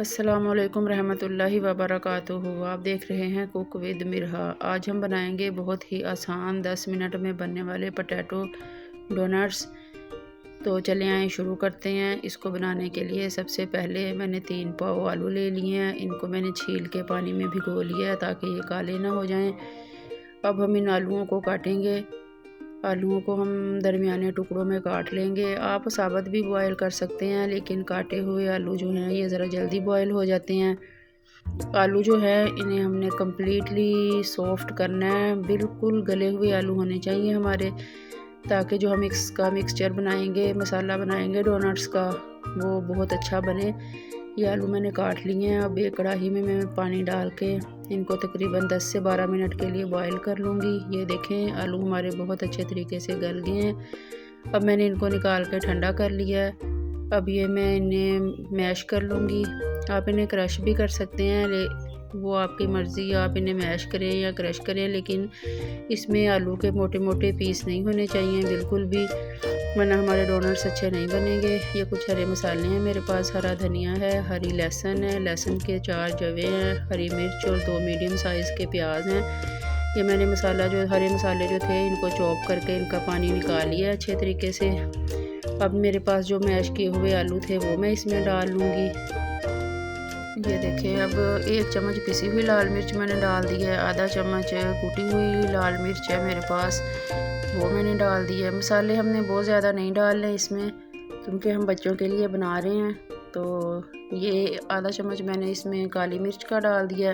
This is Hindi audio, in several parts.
अस्सलामुअलैकुम रहमतुल्लाहि व बरकातुहू। आप देख रहे हैं कुक विद मिरहा। आज हम बनाएंगे बहुत ही आसान 10 मिनट में बनने वाले पोटैटो डोनट्स। तो चले आए शुरू करते हैं। इसको बनाने के लिए सबसे पहले मैंने 3 पाव आलू ले लिए हैं। इनको मैंने छील के पानी में भिगो लिया है ताकि ये काले ना हो जाएं। अब हम इन आलूओं को काटेंगे। आलूओं को हम दरमियाने टुकड़ों में काट लेंगे। आप साबुत भी बॉयल कर सकते हैं, लेकिन काटे हुए आलू जो हैं ये ज़रा जल्दी बॉयल हो जाते हैं। आलू जो है इन्हें हमने कम्प्लीटली सॉफ्ट करना है। बिल्कुल गले हुए आलू होने चाहिए हमारे, ताकि जो हम इसका मिक्सचर बनाएंगे, मसाला बनाएंगे डोनट्स का, वो बहुत अच्छा बने। ये आलू मैंने काट लिए हैं। अब एक कढ़ाई में मैं पानी डाल के इनको तकरीबन 10 से 12 मिनट के लिए बॉयल कर लूँगी। ये देखें आलू हमारे बहुत अच्छे तरीके से गल गए हैं। अब मैंने इनको निकाल के ठंडा कर लिया है। अब ये मैं इन्हें मैश कर लूँगी। आप इन्हें क्रश भी कर सकते हैं, वो आपकी मर्ज़ी, आप इन्हें मैश करें या क्रश करें, लेकिन इसमें आलू के मोटे मोटे पीस नहीं होने चाहिए बिल्कुल भी, वरना हमारे डोनट्स अच्छे नहीं बनेंगे। ये कुछ हरे मसाले हैं मेरे पास। हरा धनिया है, हरी लहसुन है, लहसुन के 4 जवे हैं, हरी मिर्च और 2 मीडियम साइज़ के प्याज हैं। ये मैंने हरे मसाले जो थे इनको चॉप करके इनका पानी निकाल लिया अच्छे तरीके से। अब मेरे पास जो मैश किए हुए आलू थे वो मैं इसमें डाल लूँगी। ये देखें, अब 1 चम्मच पिसी हुई लाल मिर्च मैंने डाल दी है। आधा चम्मच कुटी हुई लाल मिर्च है मेरे पास, वो मैंने डाल दी है। मसाले हमने बहुत ज़्यादा नहीं डालने इसमें, क्योंकि हम बच्चों के लिए बना रहे हैं। तो ये आधा चम्मच मैंने इसमें काली मिर्च का डाल दिया,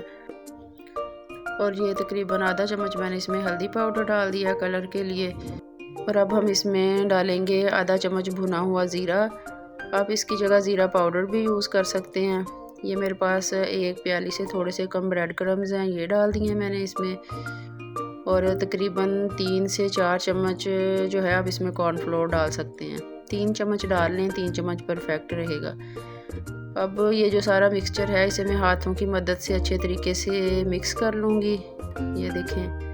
और ये तकरीबन आधा चम्मच मैंने इसमें हल्दी पाउडर डाल दिया कलर के लिए। और अब हम इसमें डालेंगे आधा चम्मच भुना हुआ ज़ीरा। आप इसकी जगह ज़ीरा पाउडर भी यूज़ कर सकते हैं। ये मेरे पास 1 प्याली से थोड़े से कम ब्रेड क्रम्स हैं, ये डाल दिए मैंने इसमें। और तकरीबन 3 से 4 चम्मच जो है आप इसमें कॉर्नफ्लोर डाल सकते हैं। 3 चम्मच डाल लें, 3 चम्मच परफेक्ट रहेगा। अब ये जो सारा मिक्सचर है इसे मैं हाथों की मदद से अच्छे तरीके से मिक्स कर लूँगी। ये देखें,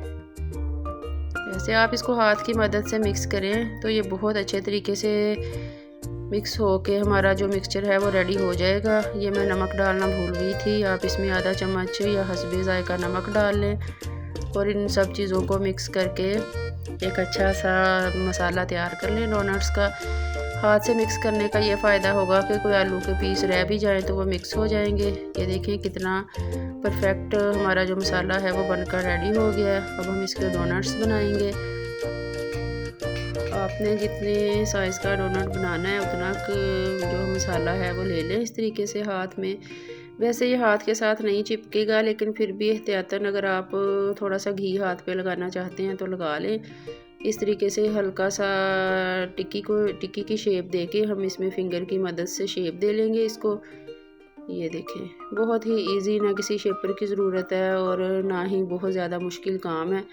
ऐसे आप इसको हाथ की मदद से मिक्स करें तो ये बहुत अच्छे तरीके से मिक्स हो के हमारा जो मिक्सचर है वो रेडी हो जाएगा। ये मैं नमक डालना भूल गई थी, आप इसमें आधा चम्मच या हस्बे ज़ायका नमक डाल लें। और इन सब चीज़ों को मिक्स करके एक अच्छा सा मसाला तैयार कर लें डोनट्स का। हाथ से मिक्स करने का ये फ़ायदा होगा कि कोई आलू के पीस रह भी जाए तो वो मिक्स हो जाएंगे। ये देखें कितना परफेक्ट हमारा जो मसाला है वो बनकर रेडी हो गया है। अब हम इसके डोनट्स बनाएंगे। आपने जितने साइज़ का डोनट बनाना है उतना जो मसाला है वो ले लें इस तरीके से हाथ में। वैसे ये हाथ के साथ नहीं चिपकेगा, लेकिन फिर भी एहतियातन अगर आप थोड़ा सा घी हाथ पे लगाना चाहते हैं तो लगा लें। इस तरीके से हल्का सा टिक्की की शेप देके हम इसमें फिंगर की मदद से शेप दे लेंगे इसको। ये देखें, बहुत ही इजी, ना किसी शेपर की ज़रूरत है और ना ही बहुत ज़्यादा मुश्किल काम है।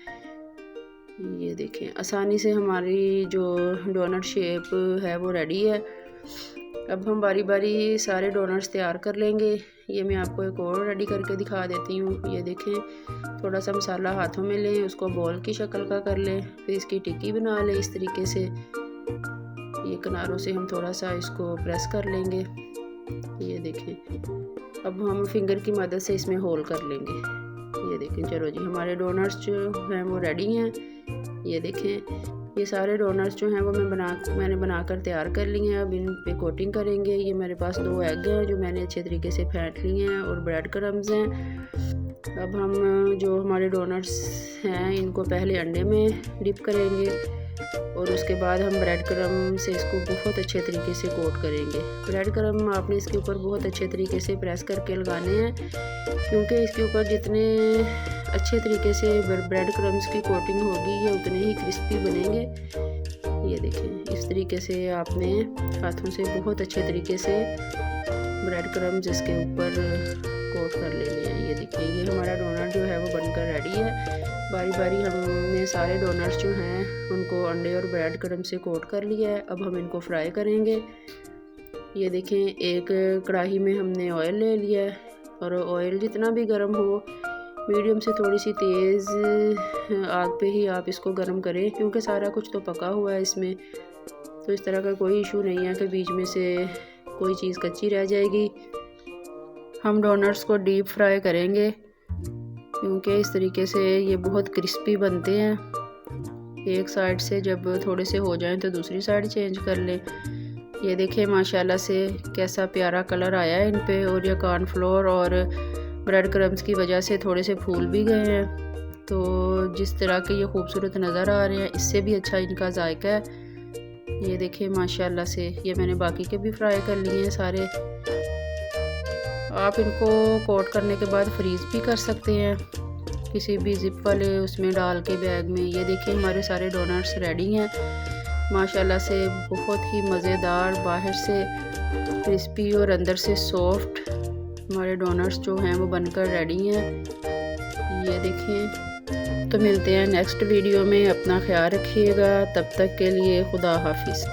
ये देखें, आसानी से हमारी जो डोनट शेप है वो रेडी है। अब हम बारी बारी सारे डोनट्स तैयार कर लेंगे। ये मैं आपको एक और रेडी करके दिखा देती हूँ। ये देखें, थोड़ा सा मसाला हाथों में लें, उसको बॉल की शक्ल का कर लें, फिर इसकी टिक्की बना लें इस तरीके से। ये किनारों से हम थोड़ा सा इसको प्रेस कर लेंगे। ये देखें, अब हम फिंगर की मदद से इसमें होल कर लेंगे। ये देखें, चलो जी, हमारे डोनट्स जो हैं वो रेडी हैं। ये देखें, ये सारे डोनट्स जो हैं वो मैंने बनाकर तैयार कर लिए हैं। अब इन पे कोटिंग करेंगे। ये मेरे पास 2 एग हैं जो मैंने अच्छे तरीके से फेंट लिए हैं, और ब्रेड क्रम्स हैं। अब हम जो हमारे डोनट्स हैं इनको पहले अंडे में डिप करेंगे, और उसके बाद हम ब्रेड क्रम से इसको बहुत अच्छे तरीके से कोट करेंगे। ब्रेड क्रम आपने इसके ऊपर बहुत अच्छे तरीके से प्रेस करके लगाने हैं, क्योंकि इसके ऊपर जितने अच्छे तरीके से ब्रेड क्रम्स की कोटिंग होगी ये उतने ही क्रिस्पी बनेंगे। ये देखें, इस तरीके से आपने हाथों से बहुत अच्छे तरीके से ब्रेड क्रम्स इसके ऊपर कोट कर लेने हैं। ये देखिए, ये हमारा डोनट जो है वो बनकर रेडी है। बारी बारी हमने सारे डोनट्स जो हैं उनको अंडे और ब्रेड क्रम्ब से कोट कर लिया है। अब हम इनको फ्राई करेंगे। ये देखें, एक कढ़ाई में हमने ऑयल ले लिया है, और ऑयल जितना भी गर्म हो, मीडियम से थोड़ी सी तेज़ आग पे ही आप इसको गर्म करें, क्योंकि सारा कुछ तो पका हुआ है इसमें, तो इस तरह का कोई इशू नहीं है कि बीच में से कोई चीज़ कच्ची रह जाएगी। हम डोनट्स को डीप फ्राई करेंगे क्योंकि इस तरीके से ये बहुत क्रिस्पी बनते हैं। एक साइड से जब थोड़े से हो जाएं तो दूसरी साइड चेंज कर लें। ये देखें माशाल्लाह से कैसा प्यारा कलर आया है इन पे, और ये कॉर्नफ्लोर और ब्रेड क्रम्स की वजह से थोड़े से फूल भी गए हैं। तो जिस तरह के ये खूबसूरत नज़र आ रहे हैं इससे भी अच्छा इनका जायका है। ये देखें माशाल्लाह से ये मैंने बाकी के भी फ्राई कर लिए हैं सारे। आप इनको कोट करने के बाद फ्रीज़ भी कर सकते हैं किसी भी जिप वाले उसमें डाल के बैग में। ये देखिए हमारे सारे डोनट्स रेडी हैं माशाल्लाह से, बहुत ही मज़ेदार, बाहर से क्रिस्पी और अंदर से सॉफ्ट हमारे डोनट्स जो हैं वो बनकर रेडी हैं। ये देखिए, तो मिलते हैं नेक्स्ट वीडियो में। अपना ख्याल रखिएगा, तब तक के लिए खुदा हाफिज़।